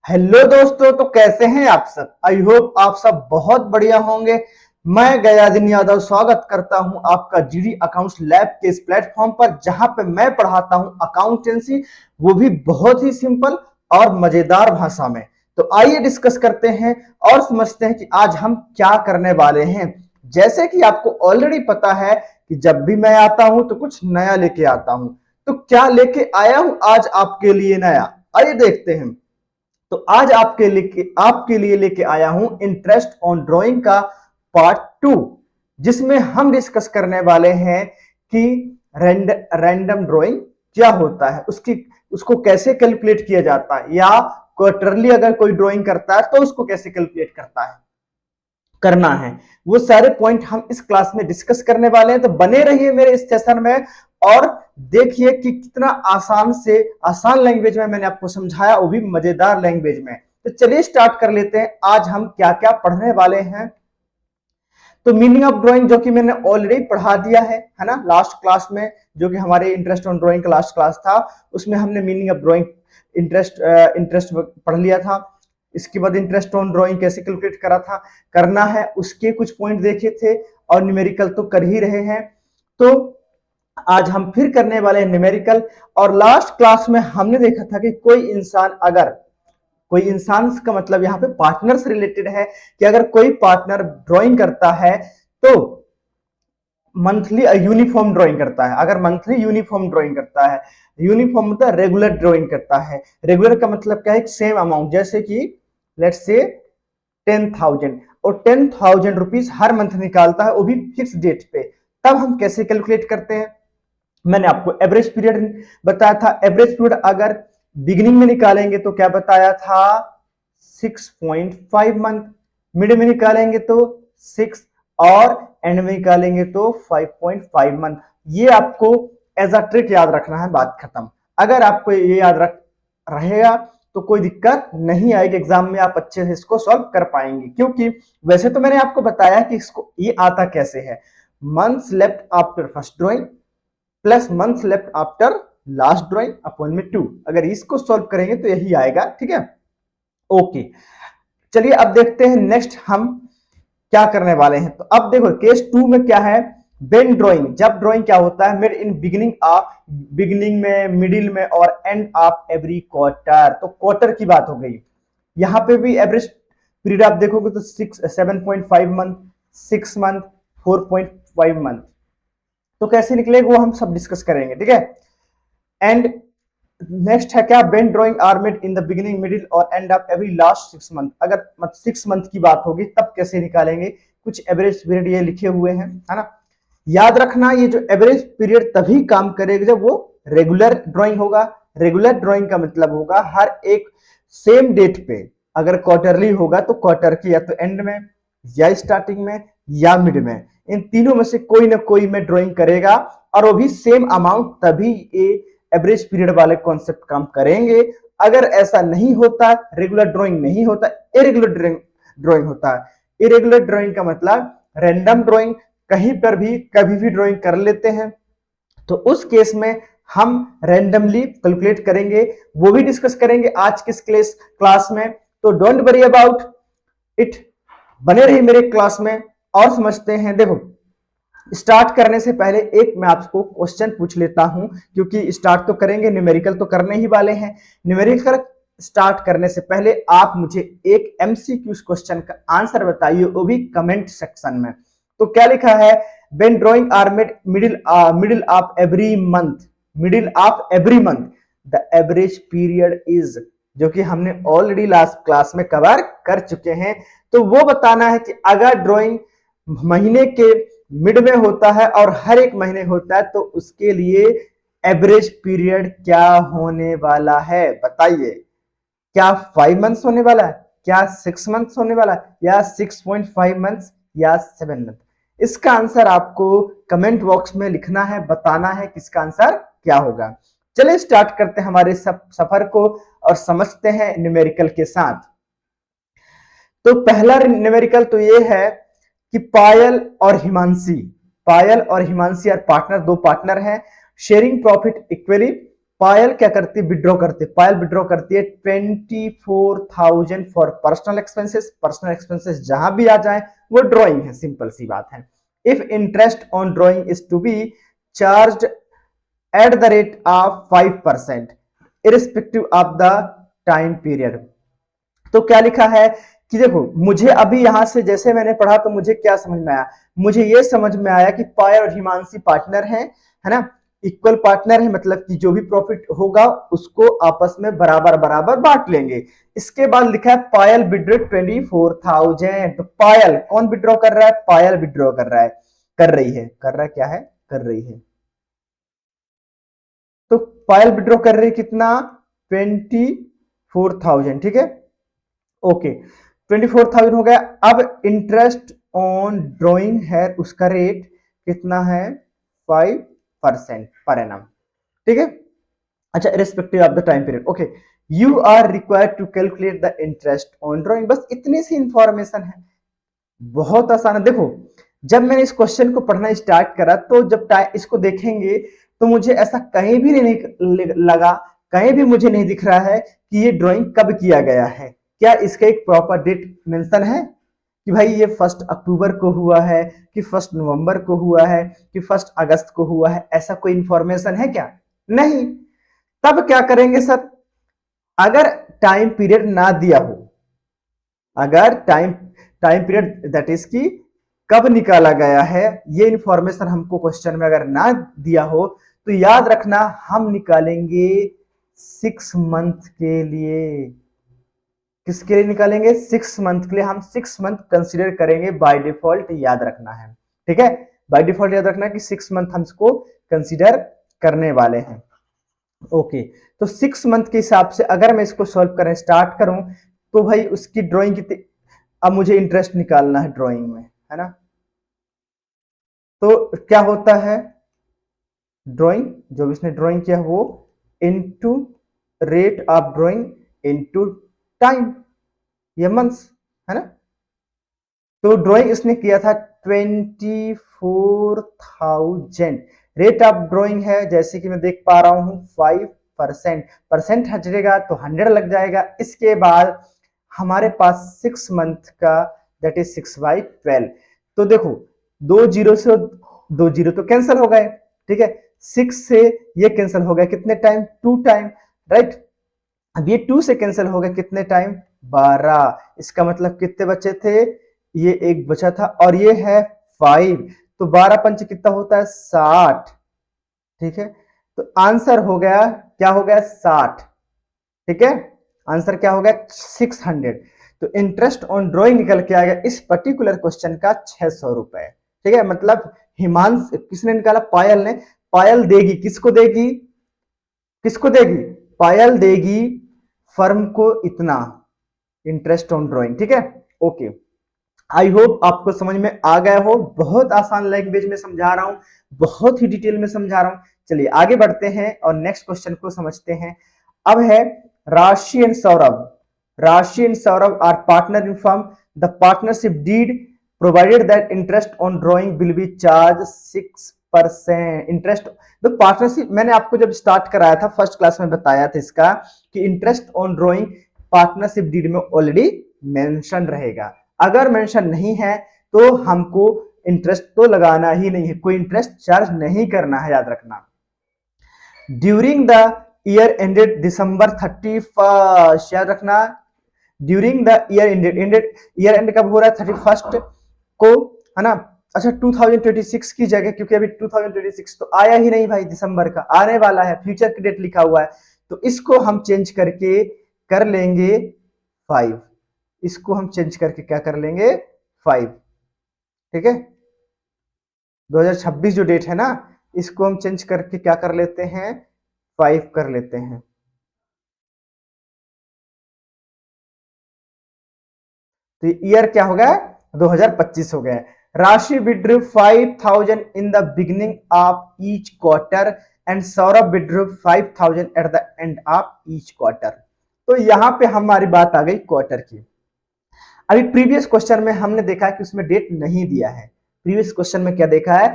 Hello दोस्तों, तो कैसे हैं आप सब। आई होप आप सब बहुत बढ़िया होंगे। मैं गयादीन यादव स्वागत करता हूं आपका जीडी अकाउंट्स लैब के इस प्लेटफॉर्म पर, जहां पे मैं पढ़ाता हूं अकाउंटेंसी, वो भी बहुत ही सिंपल और मजेदार भाषा में। तो आइए डिस्कस करते हैं और समझते हैं कि आज हम क्या करने वाले हैं। जैसे कि आपको ऑलरेडी पता है कि जब भी मैं आता हूं तो कुछ नया लेके आता हूं। तो क्या लेके आया हूं आज आपके लिए नया, आइए देखते हैं। तो आज आपके लिए लेके आया हूं इंटरेस्ट ऑन ड्राइंग का पार्ट 2, जिसमें हम डिस्कस करने वाले हैं कि रैंडम ड्राइंग क्या होता है, उसको कैसे कैलकुलेट किया जाता है, या क्वार्टरली अगर कोई ड्राइंग करता है तो उसको कैसे कैलकुलेट करना है। वो सारे पॉइंट हम इस क्लास में डिस्कस करने वाले हैं। तो बने रहिए मेरे इस सेशन में और देखिए कि कितना आसान लैंग्वेज में मैंने आपको समझाया, वो भी मजेदार लैंग्वेज में। तो चलिए स्टार्ट कर लेते हैं, आज हम क्या क्या पढ़ने वाले हैं। तो मीनिंग ऑफ ड्राइंग जो कि मैंने ऑलरेडी पढ़ा दिया है ना, लास्ट क्लास में, जो कि हमारे इंटरेस्ट ऑन ड्राइंग का लास्ट क्लास था, उसमें हमने मीनिंग ऑफ ड्राइंग इंटरेस्ट पढ़ लिया था। इसके बाद इंटरेस्ट ऑन ड्राइंग कैसे कैलकुलेट करना है, उसके कुछ पॉइंट देखे थे, और न्यूमेरिकल तो कर ही रहे हैं। तो आज हम फिर करने वाले हैं न्यूमेरिकल। और लास्ट क्लास में हमने देखा था कि कोई इंसान का मतलब यहाँ पे पार्टनर से रिलेटेड है, कि अगर कोई पार्टनर ड्राइंग करता है तो मंथली यूनिफॉर्म ड्राइंग करता है। अगर मंथली यूनिफॉर्म ड्राइंग करता है, यूनिफॉर्म मतलब रेगुलर ड्राइंग करता है। रेगुलर का मतलब क्या है, सेम अमाउंट, जैसे कि लेट्स से 10,000, और 10,000 रुपीज हर मंथ निकालता है, वो भी फिक्स डेट पे। तब हम कैसे कैलकुलेट करते हैं, मैंने आपको एवरेज पीरियड बताया था। एवरेज पीरियड अगर बिगिनिंग में निकालेंगे तो क्या बताया था, 6.5 मंथ, मिड में निकालेंगे तो 6, और एंड में निकालेंगे तो 5.5 मंथ। ये आपको एज अ ट्रिक याद रखना है, बात खत्म। अगर आपको ये याद रहेगा तो कोई दिक्कत नहीं आएगी, एग्जाम में आप अच्छे से इसको सॉल्व कर पाएंगे। क्योंकि वैसे तो मैंने आपको बताया कि इसको ये आता कैसे है, months left after first drawing plus months left after last drawing upon में 2। अगर इसको सॉल्व करेंगे तो यही आएगा, ठीक है। ओके, चलिए अब देखते हैं नेक्स्ट हम क्या करने वाले हैं। तो अब देखो केस 2 में क्या है, व्हेन ड्राइंग, जब ड्राइंग क्या होता है, मेड इन बिगिनिंग में, मिडिल में और एंड ऑफ एवरी क्वार्टर। तो क्वार्टर की बात हो गई। यहाँ पे भी एवरेज पीरियड आप देखोगे तो 7.5 मंथ, 6 मंथ, 4.5 मंथ। तो कैसे निकलेगा वो हम सब डिस्कस करेंगे, ठीक है। एंड नेक्स्ट है क्या, when drawing are made in the beginning, middle और end of every last 6 month. अगर 6 मंथ की बात होगी तब कैसे निकालेंगे, कुछ एवरेज पीरियड ये लिखे हुए हैं, है ना। याद रखना, ये जो एवरेज पीरियड तभी काम करेगा जब वो रेगुलर ड्राइंग होगा। रेगुलर ड्राइंग का मतलब होगा हर एक सेम डेट पे। अगर क्वार्टरली होगा तो क्वार्टर की या तो एंड में, या स्टार्टिंग में, या मिड में, इन तीनों में से कोई ना कोई में ड्राइंग करेगा, और वो भी सेम अमाउंट, तभी ये एवरेज पीरियड वाले कॉन्सेप्ट काम करेंगे। अगर ऐसा नहीं होता, रेगुलर ड्राइंग नहीं होता, इरेगुलर ड्राइंग होता है। इरेगुलर ड्राइंग का मतलब रैंडम ड्राइंग, कहीं पर भी कभी भी ड्राइंग कर लेते हैं, तो उस केस में हम रैंडमली कैलकुलेट करेंगे। वो भी डिस्कस करेंगे आज के क्लास में। तो डोंट वरी अबाउट इट, बने रहिए मेरे क्लास में और समझते हैं। देखो, स्टार्ट करने से पहले एक मैं आपको क्वेश्चन पूछ लेता हूं, क्योंकि स्टार्ट तो करेंगे, न्यूमेरिकल तो करने ही वाले हैं। न्यूमेरिकल स्टार्ट करने से पहले आप मुझे एक एमसीक्यू क्वेश्चन का आंसर बताइए, वो भी कमेंट सेक्शन में। तो क्या लिखा है, when drawing are made middle of every month, middle of every month the average period is, जो कि हमने ऑलरेडी लास्ट क्लास में कवर कर चुके हैं। तो वो बताना है कि अगर ड्राइंग महीने के मिड में होता है और हर एक महीने होता है, तो उसके लिए एवरेज पीरियड क्या होने वाला है, बताइए। क्या 5 मंथ्स होने वाला है, क्या 6 मंथ्स होने वाला है, या 6.5 मंथ्स, या 7 मंथ। इसका आंसर आपको कमेंट बॉक्स में लिखना है, बताना है कि इसका आंसर क्या होगा। चलिए स्टार्ट करते हैं हमारे सफर को और समझते हैं न्यूमेरिकल के साथ। तो पहला न्यूमेरिकल तो ये है कि पायल और हिमांशी आर पार्टनर, दो पार्टनर हैं, शेयरिंग प्रॉफिट इक्वली। पायल क्या करती है, विड्रॉ करती है, पायल विड्रॉ करती है 24,000 for personal expenses. Personal expenses जहां भी आ जाए वो ड्रॉइंग है, सिंपल सी बात है। If interest on drawing is to be charge at the rate of 5% irrespective of the time period. तो क्या लिखा है कि देखो, मुझे अभी यहां से जैसे मैंने पढ़ा तो मुझे क्या समझ में आया, मुझे ये समझ में आया कि पायल और हिमांशी पार्टनर है ना, इक्वल पार्टनर है, मतलब कि जो भी प्रॉफिट होगा उसको आपस में बराबर बराबर बांट लेंगे। इसके बाद लिखा है पायल विड्रॉ 24,000। तो पायल कौन विड्रॉ कर रहा है, पायल विड्रॉ कर रहा है, कर रही है, कर रहा है, क्या है, कर रही है। तो पायल विड्रॉ कर रही है कितना, 24,000, ठीक है, ओके, 24,000 हो गया। अब इंटरेस्ट ऑन ड्रॉइंग है, उसका रेट कितना है, 5% पर एनम, ठीक है। अच्छा, respective of the time period, okay. You are required to calculate the interest on drawing, बस इतनी सी इंफॉर्मेशन है, बहुत आसान है। देखो, जब मैंने इस क्वेश्चन को पढ़ना स्टार्ट करा तो जब इसको देखेंगे तो मुझे ऐसा कहीं भी नहीं लगा, कहीं भी मुझे नहीं दिख रहा है कि ये ड्राइंग कब किया गया है। क्या इसका एक प्रॉपर डेट मेंशन है कि भाई ये 1 अक्टूबर को हुआ है, कि 1 नवंबर को हुआ है, कि 1 अगस्त को हुआ है, ऐसा कोई इंफॉर्मेशन है क्या, नहीं। तब क्या करेंगे सर, अगर टाइम पीरियड ना दिया हो, अगर time time period that is की कब निकाला गया है, ये इंफॉर्मेशन हमको क्वेश्चन में अगर ना दिया हो तो याद रखना हम निकालेंगे 6 मंथ के लिए। किसके लिए निकालेंगे, 6 मंथ के लिए। हम 6 मंथ कंसीडर करेंगे बाय डिफॉल्ट, याद रखना है, ठीक है। बाय डिफॉल्ट याद रखना कि 6 मंथ हम इसको कंसीडर करने वाले हैं, ओके। तो 6 मंथ के हिसाब से अगर मैं इसको सॉल्व करने स्टार्ट करूं तो भाई उसकी ड्राइंग कितनी, अब मुझे इंटरेस्ट निकालना है ड्राइंग में, है ना। तो क्या होता है, ड्राइंग जो भी इसने ड्राइंग किया वो into rate of drawing into time, ये मंथ्स, है ना। तो ड्राइंग इसने किया था 24,000, रेट ऑफ ड्राइंग है जैसे कि मैं देख पा रहा हूं 5%, परसेंट हटेगा तो 100 लग जाएगा। इसके बाद हमारे पास 6 मंथ का दैट इज 6/12। तो देखो, 2 जीरो से 2 जीरो तो कैंसिल हो गए, ठीक है। 6 से ये कैंसिल हो गया कितने टाइम, 2 टाइम, राइट। अब ये 2 से कैंसिल हो गया कितने टाइम, 12। इसका मतलब कितने बचे थे, ये एक बचा था और ये है 5, तो 12 पंच कितना होता है, 60, ठीक है। तो आंसर हो गया, क्या हो गया, 60, ठीक है। आंसर क्या हो गया, 600। तो इंटरेस्ट ऑन ड्रॉइंग निकल के आ गया इस पर्टिकुलर क्वेश्चन का 600 रुपए, ठीक है। मतलब हिमांश किसने निकाला, पायल ने। पायल देगी किसको, देगी किसको देगी, पायल देगी फर्म को इतना इंटरेस्ट ऑन ड्रॉइंग, ठीक है, ओके। आई होप आपको समझ में आ गया हो, बहुत आसान लैंग्वेज में समझा रहा हूं, बहुत ही डिटेल में समझा रहा हूं। चलिए आगे बढ़ते हैं और नेक्स्ट क्वेश्चन को समझते हैं। अब है राशि and Saurabh. Rashi and Saurabh are partner in firm, the partnership deed provided that interest on drawing will be charge 6%। Interest, तो पार्टनरशिप मैंने आपको जब स्टार्ट कराया था फर्स्ट क्लास में बताया था इसका कि interest on drawing partnership deed में ऑलरेडी मेंशन रहेगा। अगर मेंशन नहीं है तो हमको इंटरेस्ट तो लगाना ही नहीं है, कोई इंटरेस्ट चार्ज नहीं करना है, याद रखना। ड्यूरिंग द ईयर एंडेड दिसंबर 31, याद रखना, during the year ended, year and कब हो रहा है, 31 को, है ना। अच्छा, 2026 की जगह, क्योंकि अभी 2026 तो आया ही नहीं भाई, दिसंबर का आने वाला है, फ्यूचर की डेट लिखा हुआ है, तो इसको हम चेंज करके कर लेंगे 5। इसको हम चेंज करके क्या कर लेंगे, 5, ठीक है। 2026 जो डेट है ना, इसको हम चेंज करके क्या कर लेते हैं, 5 कर लेते हैं। तो ईयर क्या हो गया, 2025 हो गया। राशि withdrew 5,000 in the beginning of each quarter and Saurabh withdrew 5,000 at the end of each quarter. तो यहां पे हमारी बात आ गई क्वार्टर की। अभी प्रीवियस क्वेश्चन में हमने देखा कि उसमें डेट नहीं दिया है। प्रीवियस क्वेश्चन में क्या देखा है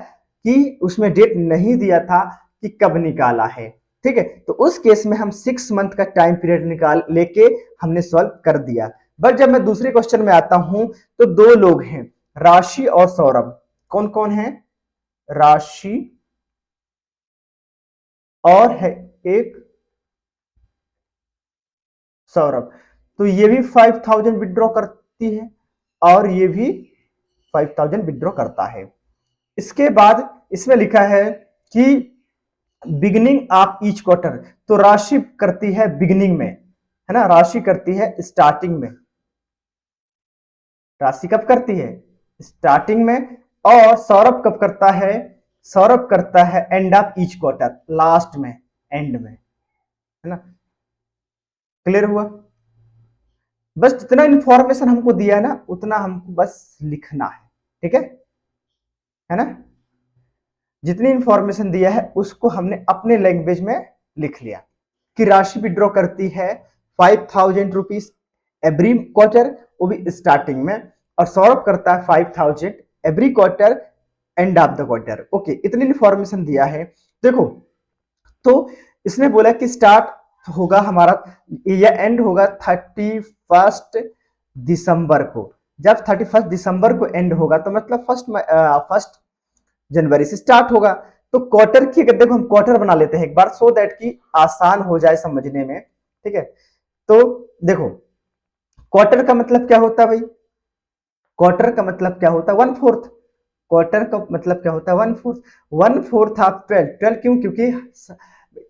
कि उसमें डेट नहीं दिया था कि कब निकाला है, ठीक है, तो उस केस में हम 6 मंथ का टाइम पीरियड निकाल लेके हमने सॉल्व कर दिया। बट जब मैं दूसरे क्वेश्चन में आता हूं तो दो लोग हैं, राशि और सौरभ। कौन कौन है? राशि और है एक सौरभ। तो ये भी 5000 विड्रॉ करती है और ये भी 5000 विड्रॉ करता है। इसके बाद इसमें लिखा है कि बिगिनिंग ऑफ ईच क्वार्टर, तो राशि करती है बिगिनिंग में, है ना, राशि करती है स्टार्टिंग में। राशि कब करती है? स्टार्टिंग में। और सौरभ कब करता है? सौरभ करता है end of each quarter, last में, एंड में, है ना। क्लियर हुआ? बस जितना इंफॉर्मेशन हमको दिया है ना उतना हमको बस लिखना है, ठीक है ना। जितनी इंफॉर्मेशन दिया है उसको हमने अपने लैंग्वेज में लिख लिया कि राशि विड्रॉ करती है 5000 रुपीज एवरी क्वार्टर, वो भी स्टार्टिंग में, और सौरभ करता है 5000 every quarter end of the quarter. Okay, इतनी इंफॉर्मेशन दिया है। देखो, तो इसने बोला कि स्टार्ट होगा हमारा या एंड होगा 31 दिसंबर को। जब 31 दिसंबर को एंड होगा तो मतलब फर्स्ट जनवरी से स्टार्ट होगा। तो क्वार्टर की, अगर देखो हम क्वार्टर बना लेते हैं एक बार, सो दैट की आसान हो जाए समझने में, ठीक है। तो देखो, क्वार्टर का मतलब क्या होता है भाई? क्वार्टर का मतलब क्या होता है? 1/4। क्वार्टर का मतलब क्या होता है? 1/4। 1/4 ऑफ 12। 12 क्यों? क्योंकि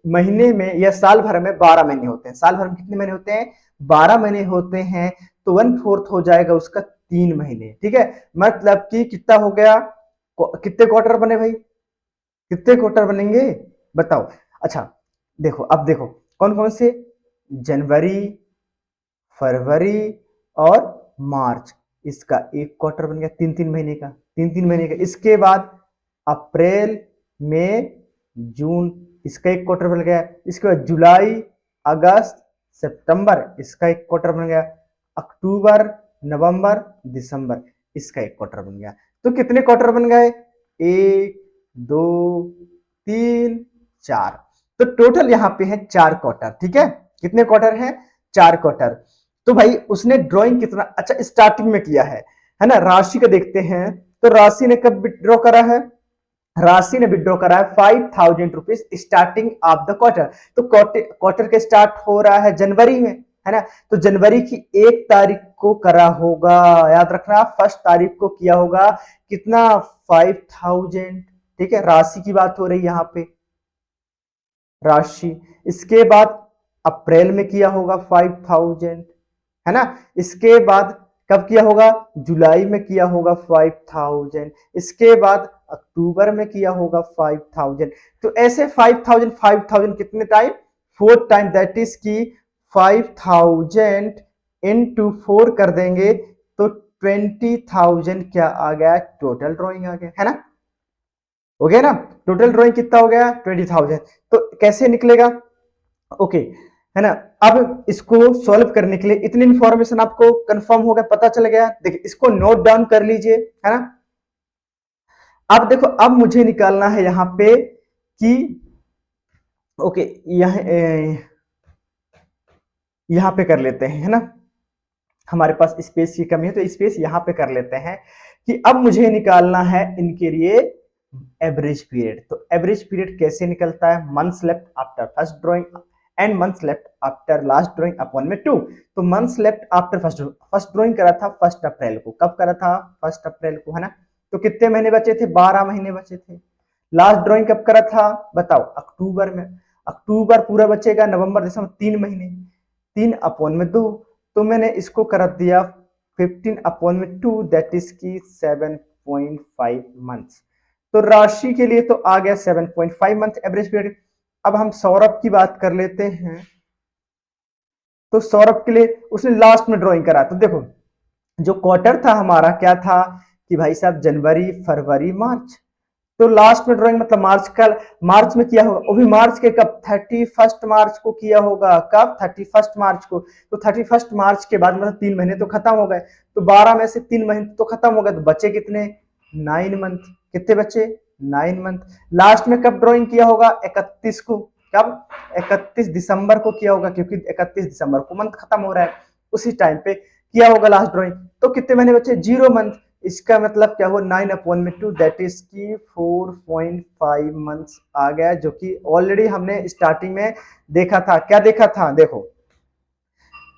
महीने में या साल भर में 12 महीने होते हैं। साल भर में कितने महीने होते हैं? 12 महीने होते हैं। तो 1/4 हो जाएगा उसका 3 महीने, ठीक है। मतलब कि कितना हो गया? कितने क्वार्टर बने भाई? कितने क्वार्टर बनेंगे बताओ? अच्छा, देखो, अब देखो कौन कौन से, जनवरी, फरवरी और मार्च, इसका एक क्वार्टर बन गया, 3 3 महीने का, 3 3 महीने का। इसके बाद अप्रैल, मई, जून, इसका एक क्वार्टर बन गया। इसके बाद जुलाई, अगस्त, सितंबर, इसका एक क्वार्टर बन गया। अक्टूबर, नवंबर, दिसंबर, इसका एक क्वार्टर बन गया। तो कितने क्वार्टर बन गए? 1 2 3 4। तो टोटल यहां पे है 4 क्वार्टर, ठीक है। कितने क्वार्टर है? 4 क्वार्टर। तो भाई उसने ड्राइंग कितना अच्छा स्टार्टिंग में किया है ना। राशि का देखते हैं, तो राशि ने कब विड्रॉ करा है? राशि ने विड्रॉ करा है 5000 rupees starting of the quarter. तो क्वार्टर के स्टार्ट हो रहा है जनवरी में, है ना। तो जनवरी की 1 तारीख को करा होगा, याद रखना, 1 तारीख को किया होगा। कितना? 5000, ठीक है। राशि की बात हो रही है यहाँ पे, राशि। इसके बाद अप्रैल में किया होगा 5000, है ना। इसके बाद कब किया होगा? जुलाई में किया होगा 5000। इसके बाद अक्टूबर में किया होगा 5000। तो ऐसे 5000 5000 कितने टाइम? 4 टाइम, दैट इज की 5000 इंटू 4 कर देंगे तो 20,000 क्या आ गया? टोटल ड्रॉइंग आ गया, है ना। हो गया ना। टोटल ड्रॉइंग कितना हो गया? 20,000। तो कैसे निकलेगा? ओके, है ना। अब इसको सॉल्व करने के लिए इतनी इंफॉर्मेशन आपको कंफर्म हो गया, पता चल गया। देखिए, इसको नोट डाउन कर लीजिए, है ना। अब देखो, अब मुझे निकालना है यहां पे कि ओके, यहां पे कर लेते हैं, है ना। हमारे पास स्पेस की कमी है तो स्पेस यहां पे कर लेते हैं कि अब मुझे निकालना है इनके लिए एवरेज पीरियड। तो एवरेज पीरियड कैसे निकलता है? Months left after first drawing and months left after last drawing upon में 2। तो months left after first drawing करा था 1 अप्रैल को। कब करा था? 1 अप्रैल को, है ना। तो कितने महीने बचे थे? 12 महीने बचे थे। लास्ट ड्राइंग कब करा था बताओ? अक्टूबर में। अक्टूबर पूरा बचेगा, नवंबर, दिसंबर, 3 महीने, 3/2। तो मैंने इसको कर दिया 15/2, दैट इज की 7.5 मंथ्स। तो राशि के लिए तो आ गया 7.5 मंथ एवरेज पीरियड। अब हम सौरभ की बात कर लेते हैं। तो सौरभ के लिए उसने लास्ट में ड्राइंग करा। तो देखो, जो क्वार्टर था हमारा क्या था कि भाई साहब जनवरी, फरवरी, मार्च। तो लास्ट में ड्राइंग मतलब मार्च का, मार्च में किया होगा, वो भी मार्च के कब? 31 मार्च को किया होगा। कब? 31 मार्च को। तो 31 मार्च के बाद मतलब 3 महीने तो खत्म हो गए। तो 12 में से 3 महीने तो खत्म हो गए, तो बचे कितने? 9 मंथ। कितने बचे? 9 मंथ। लास्ट में कब ड्राइंग किया होगा? 31 को। कब? 31 दिसंबर को किया होगा, क्योंकि 31 दिसंबर को मंथ खत्म हो रहा है, उसी टाइम पे किया होगा लास्ट ड्राइंग। तो कितने महीने बचे? 0 मंथ। इसका मतलब क्या हुआ? 9/2, दैट इज की 4.5 मंथ्स आ गया, जो कि ऑलरेडी हमने स्टार्टिंग में देखा था। क्या देखा था? देखो,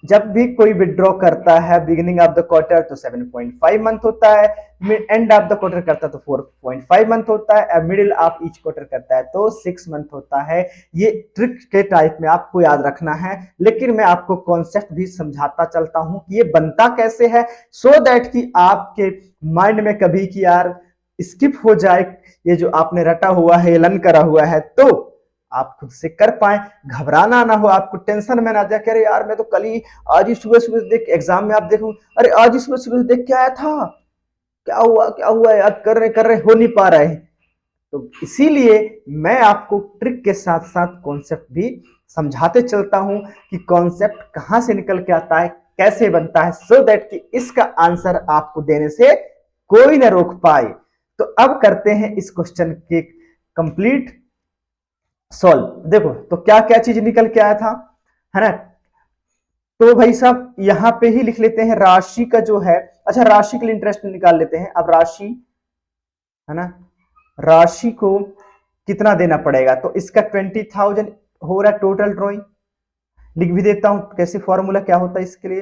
जब भी कोई विड्रॉ करता है बिगिनिंग ऑफ द क्वार्टर तो 7.5 मंथ होता है, एंड ऑफ द क्वार्टर करता है तो 4.5 मंथ होता है, मिडिल ऑफ ईच क्वार्टर करता है तो 6 मंथ होता है। ये ट्रिक के टाइप में आपको याद रखना है, लेकिन मैं आपको कॉन्सेप्ट भी समझाता चलता हूं कि ये बनता कैसे है, सो दैट कि आपके माइंड में कभी कि यार स्किप हो जाए, ये जो आपने रटा हुआ है, ये लर्न करा हुआ है, तो आप खुद से कर पाए, घबराना ना हो, आपको टेंशन में ना जाए कि अरे यार मैं तो कल ही, आज ही सुबह सुबह देख एग्जाम में आप देखो, अरे आज ही सुबह सुबह देख के आया था, क्या हुआ यार, कर रहे हो नहीं पा रहे। तो इसीलिए मैं आपको ट्रिक के साथ साथ कॉन्सेप्ट भी समझाते चलता हूं कि कॉन्सेप्ट कहां से निकल के आता है, कैसे बनता है, सो दैट कि इसका आंसर आपको देने से कोई ना रोक पाए। तो अब करते हैं इस क्वेश्चन के कंप्लीट सॉल्व। देखो तो क्या क्या चीज निकल के आया था, है ना? तो भाई साहब यहां पे ही लिख लेते हैं राशि का जो है, अच्छा राशि के लिए इंटरेस्ट निकाल लेते हैं। अब राशि, है ना, राशि को कितना देना पड़ेगा, तो इसका 20,000 हो रहा है टोटल ड्रॉइंग। लिख भी देता हूं कैसे, फॉर्मूला क्या होता है इसके लिए।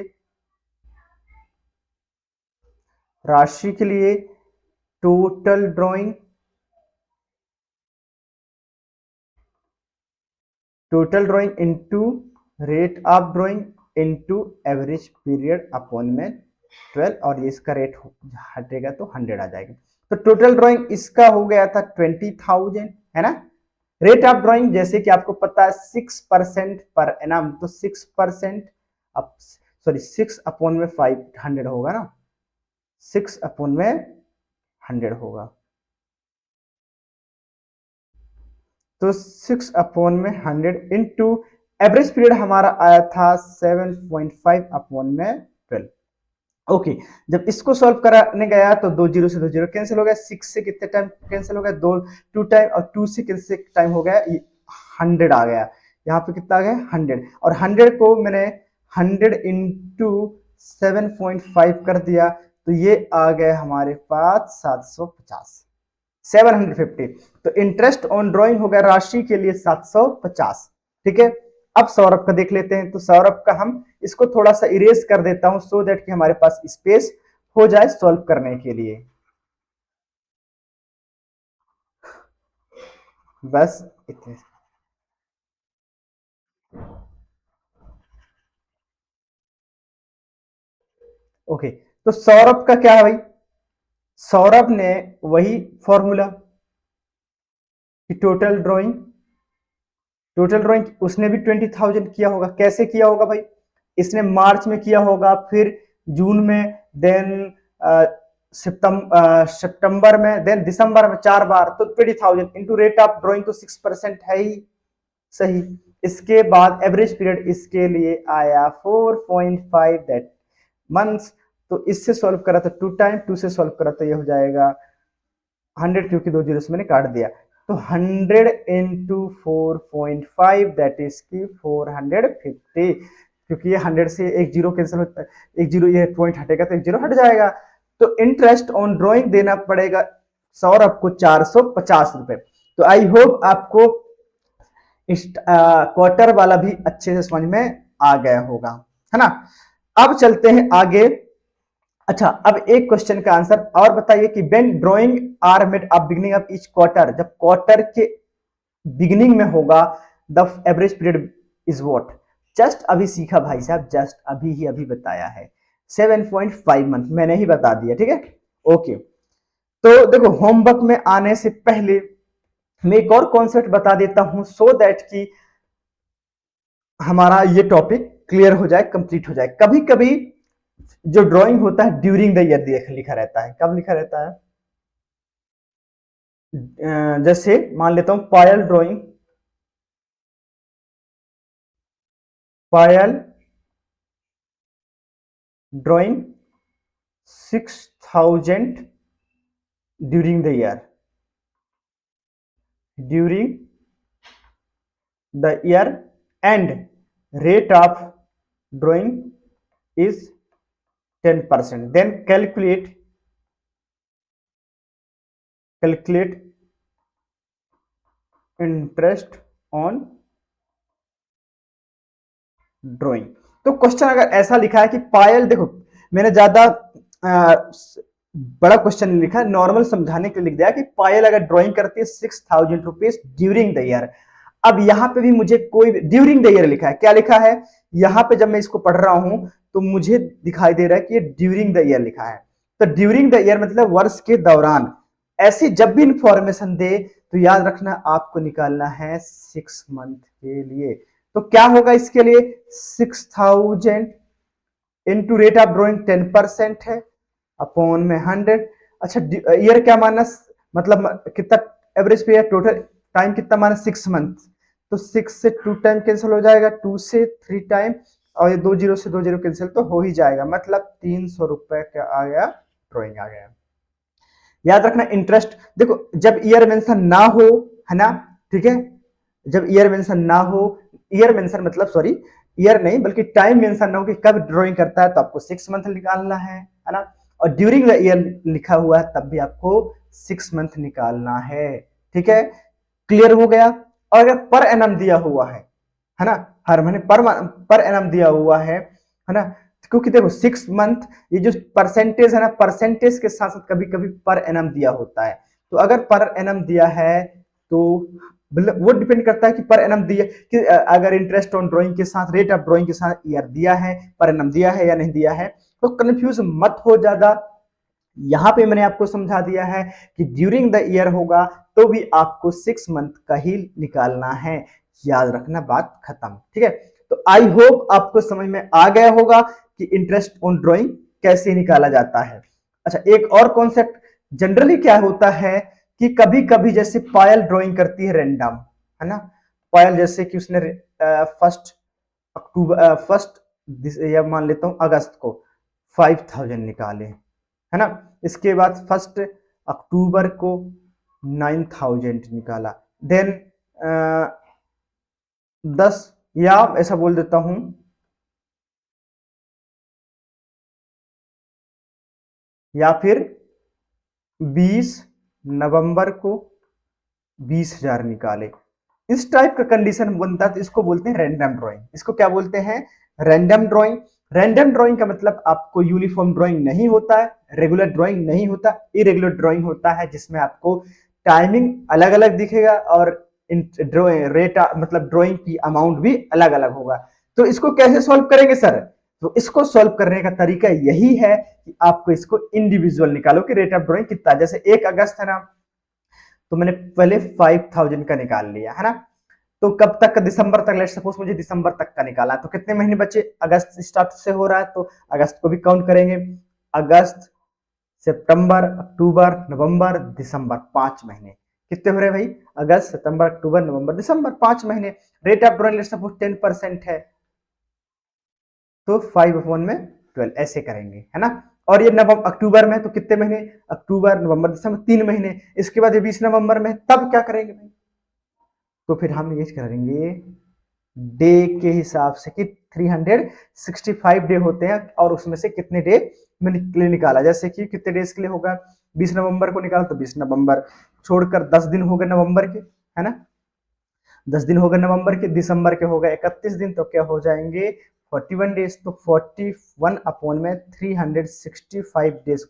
राशि के लिए total drawing, total drawing into rate of drawing into average period upon में 12, और ये इसका रेट हटेगा तो 100 आ जाएगा। तो टोटल ड्रॉइंग इसका हो गया था 20,000, है ना। रेट ऑफ ड्रॉइंग जैसे कि आपको पता है 6% पर एनम, तो 6% अब सॉरी 6/500 होगा ना, 6/100 होगा, तो 6/100 इंटू एवरेज पीरियड हमारा आया था 7.5/12। ओके, जब इसको सॉल्व कराने गया तो 2 जीरो से 2 जीरो कैंसिल हो गया, 6 से कितने टाइम कैंसिल हो गया, 2 टाइम, और 2 से कितने टाइम हो गया, 100 आ गया। यहाँ पे कितना आ गया 100, और 100 को मैंने 100 इंटू 7.5 कर दिया, तो ये आ गए हमारे पास 750, 750। तो इंटरेस्ट ऑन ड्रॉइंग हो गया राशि के लिए 750। ठीक है, अब सौरभ का देख लेते हैं। तो सौरभ का हम इसको थोड़ा सा इरेज कर देता हूं, सो दैट कि हमारे पास स्पेस हो जाए सॉल्व करने के लिए। बस इतने। ओके, तो सौरभ का क्या है भाई, सौरभ ने वही फॉर्मूला कि टोटल ड्राइंग उसने भी 20,000 किया होगा। कैसे किया होगा भाई, इसने मार्च में किया होगा, फिर जून में, देन सितंबर में, देन दिसंबर में, 4 बार, तो 20,000 इंटू रेट ऑफ ड्राइंग तो 6% है ही सही। इसके बाद एवरेज पीरियड इसके लिए आया 4.5 दैट मंथ्स। तो इससे सॉल्व करा तो 2 टाइम, 2 से सॉल्व करा तो ये हो जाएगा 100, क्योंकि 2 जीरो से मैंने काट दिया, तो 100 इंटू 4.5 दैट इज की 450, क्योंकि ये 100 से एक जीरो कैंसिल होता है, एक जीरो ये पॉइंट हटेगा तो एक जीरो हट जाएगा। तो इंटरेस्ट ऑन ड्रॉइंग देना पड़ेगा सौरभ को 450 रुपए। तो आई होप आपको इस क्वार्टर वाला भी अच्छे से समझ में आ गया होगा, है ना। अब चलते हैं आगे। अच्छा, अब एक क्वेश्चन का आंसर और बताइए कि when drawing are made up beginning of each quarter, जब क्वार्टर के बिगिनिंग में होगा, the average period is what. Just अभी सीखा भाई साहब, जस्ट अभी ही अभी बताया है, 7.5 मंथ मैंने ही बता दिया, ठीक है। ओके, तो देखो होमवर्क में आने से पहले मैं एक और कॉन्सेप्ट बता देता हूं, सो दैट कि हमारा ये टॉपिक क्लियर हो जाए, कंप्लीट हो जाए। कभी कभी जो ड्राइंग होता है ड्यूरिंग द ईयर लिखा रहता है, कब लिखा रहता है, जैसे मान लेता हूं पायल ड्राइंग, पायल drawing 6,000 during the year, during the year and rate of drawing is 10%, then calculate interest on drawing. तो क्वेश्चन अगर ऐसा लिखा है कि पायल, देखो मैंने ज्यादा बड़ा क्वेश्चन नहीं लिखा, नॉर्मल समझाने के लिए लिख दिया कि पायल अगर ड्राइंग करती है 6,000 रुपीज ड्यूरिंग द ईयर। अब यहां पे भी मुझे कोई ड्यूरिंग द ईयर लिखा है, क्या लिखा है यहां पे, जब मैं इसको पढ़ रहा हूं तो मुझे दिखाई दे रहा है कि ये ड्यूरिंग द ईयर लिखा है। तो ड्यूरिंग द ईयर मतलब वर्ष के दौरान। ऐसी जब भी इंफॉर्मेशन दे तो याद रखना आपको निकालना है 6 मंथ के लिए। तो क्या होगा इसके लिए, 6,000 इंटू रेट ऑफ ड्रॉइंग 10% है अपॉन में 100। अच्छा ईयर क्या माना, मतलब कितना एवरेज पीरियड, टोटल टाइम कितना माना 6 मंथ। तो 6 से 2 टाइम कैंसिल हो जाएगा, 2 से 3 टाइम, और ये 2 जीरो से 2 जीरो कैंसिल तो हो ही जाएगा, मतलब 300 रुपए का आ गया, ड्रॉइंग आ गया। याद रखना इंटरेस्ट, देखो जब ईयर मेंशन ना हो, है ना, ठीक है, जब ईयर मेंशन ना हो, ईयर मेंशन मतलब सॉरी ईयर नहीं बल्कि टाइम मेंशन ना हो कि कब ड्राइंग करता है, तो आपको 6 मंथ निकालना है ना। और ड्यूरिंग द ईयर लिखा हुआ है तब भी आपको 6 मंथ निकालना है, ठीक है, क्लियर हो गया। और अगर पर एनम दिया हुआ है ना, हर महीने पर एनम दिया हुआ है ना, क्योंकि देखो 6 मंथ, ये जो परसेंटेज है ना, परसेंटेज के साथ साथ कभी कभी पर एनम दिया होता है। तो अगर पर एनम दिया है तो वो डिपेंड करता है कि पर एनम दिया कि अगर इंटरेस्ट ऑन ड्राइंग के साथ रेट ऑफ ड्राइंग के साथ ईयर दिया है, पर एनम दिया है या नहीं दिया है, तो कंफ्यूज मत हो ज्यादा। यहां पे मैंने आपको समझा दिया है कि ड्यूरिंग द ईयर होगा तो भी आपको 6 मंथ का ही निकालना है, याद रखना, बात खत्म, ठीक है। तो आई होप आपको समझ में आ गया होगा कि इंटरेस्ट ऑन ड्राइंग कैसे निकाला जाता है। अच्छा एक और कॉन्सेप्ट, जनरली क्या होता है कि कभी कभी जैसे पायल ड्राइंग करती है रैंडम, है ना, पायल जैसे कि उसने फर्स्ट या मान लेता हूं अगस्त को 5,000 निकाले, है ना, इसके बाद 1 अक्टूबर को 9,000 निकाला, देन 10, या ऐसा बोल देता हूं या फिर 20 नवंबर को 20,000 निकाले। इस टाइप का कंडीशन बनता है तो इसको बोलते हैं रैंडम ड्राइंग। इसको क्या बोलते हैं, रैंडम ड्राइंग। रैंडम ड्राइंग का मतलब आपको यूनिफॉर्म ड्राइंग नहीं होता है, रेगुलर ड्राइंग नहीं होता, इरेगुलर ड्राइंग होता है, जिसमें आपको टाइमिंग अलग अलग दिखेगा और रेट मतलब ड्राइंग की अमाउंट भी अलग अलग होगा। तो इसको कैसे सॉल्व करेंगे सर, तो इसको सॉल्व करने का तरीका यही है कि आपको इसको इंडिविजुअल निकालो कि रेट ऑफ ड्राइंग कितना, जैसे 1 अगस्त है ना, तो मैंने पहले 5,000 का निकाल लिया, है ना, तो कब तक का, दिसंबर तक, लेट्स सपोज मुझे दिसंबर तक का निकाला, तो कितने महीने बचे, अगस्त स्टार्ट से हो रहा है तो अगस्त को भी काउंट करेंगे, अगस्त सितंबर अक्टूबर नवंबर दिसंबर, 5 महीने कितने हो रहे भाई, अगस्त सितंबर अक्टूबर नवंबर दिसंबर, 5 महीने। Rate of drawing let's suppose 10% है तो 5/12 ऐसे करेंगे, है ना। और ये नवंबर अक्टूबर में तो कितने महीने, अक्टूबर नवंबर दिसंबर 3 महीने। इसके बाद ये 20 नवंबर में, तब क्या करेंगे भाई, तो फिर हम ये करेंगे डे के हिसाब से कि 365 डे होते हैं और उसमें से कितने डे मैंने निकाला, जैसे कि कितने डेज के लिए होगा, 20 नवंबर को निकाला तो 20 नवंबर छोड़कर 10 दिन हो गए नवंबर के, है ना, 10 दिन हो गए नवंबर के, दिसंबर के हो गए 31 दिन, तो क्या हो जाएंगे 41 डेज। तो 41 अपॉन में 365 डेज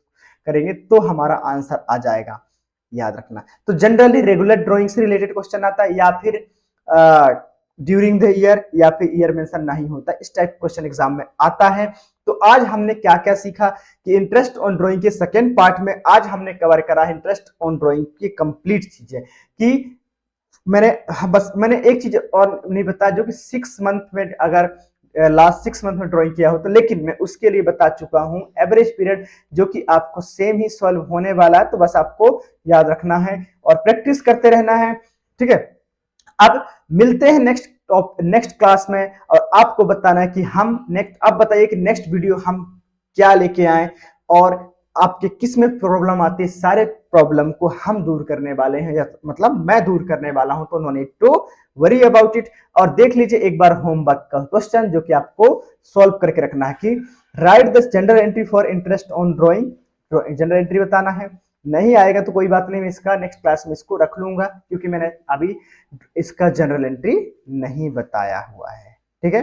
करेंगे तो हमारा आंसर आ जाएगा, याद रखना। तो जनरली रेगुलर ड्राइंग से रिलेटेड क्वेश्चन आता है या फिर ड्यूरिंग द ईयर या फिर ईयर मेंशन नहीं होता, इस टाइप क्वेश्चन एग्जाम में आता है। तो आज हमने क्या क्या सीखा कि इंटरेस्ट ऑन ड्राइंग के सेकेंड पार्ट में आज हमने कवर करा है इंटरेस्ट ऑन ड्राइंग की कंप्लीट चीजें, कि मैंने एक चीज और नहीं बताया, जो कि 6 मंथ में अगर लास्ट 6 मंथ में ड्राइंग किया हो तो, लेकिन मैं उसके लिए बता चुका हूं एवरेज पीरियड, जो कि आपको सेम ही सॉल्व होने वाला है, तो बस आपको याद रखना है और प्रैक्टिस करते रहना है, ठीक है। अब मिलते हैं नेक्स्ट क्लास में, और आपको बताना है कि हम नेक्स्ट, अब बताइए कि नेक्स्ट वीडियो हम क्या लेके आए और आपके किस में प्रॉब्लम आती है, सारे प्रॉब्लम को हम दूर करने वाले हैं, या मतलब मैं दूर करने वाला हूं, तो no need to worry about it. और देख लीजिए एक बार होमवर्क का क्वेश्चन जो कि आपको सॉल्व करके रखना है कि right the general entry for interest on drawing, general entry बताना है। नहीं आएगा तो कोई बात नहीं, मैं इसका नेक्स्ट क्लास में इसको रख लूंगा, क्योंकि मैंने अभी इसका जनरल एंट्री नहीं बताया हुआ है। ठीक है,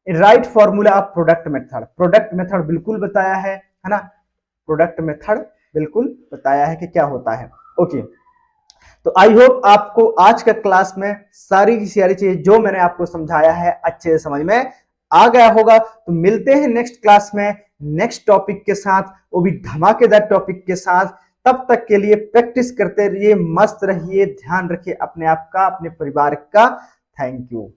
right formula of product method, product method बिल्कुल बताया है ना, प्रोडक्ट मेथड बिल्कुल बताया है कि क्या होता है। ओके, तो आई होप आपको आज का क्लास में सारी की सारी चीज जो मैंने आपको समझाया है अच्छे से समझ में आ गया होगा। तो मिलते हैं नेक्स्ट क्लास में नेक्स्ट टॉपिक के साथ, वो भी धमाकेदार टॉपिक के साथ। तब तक के लिए प्रैक्टिस करते रहिए, मस्त रहिए, ध्यान रखिए अपने आप का, अपने परिवार का। Thank you.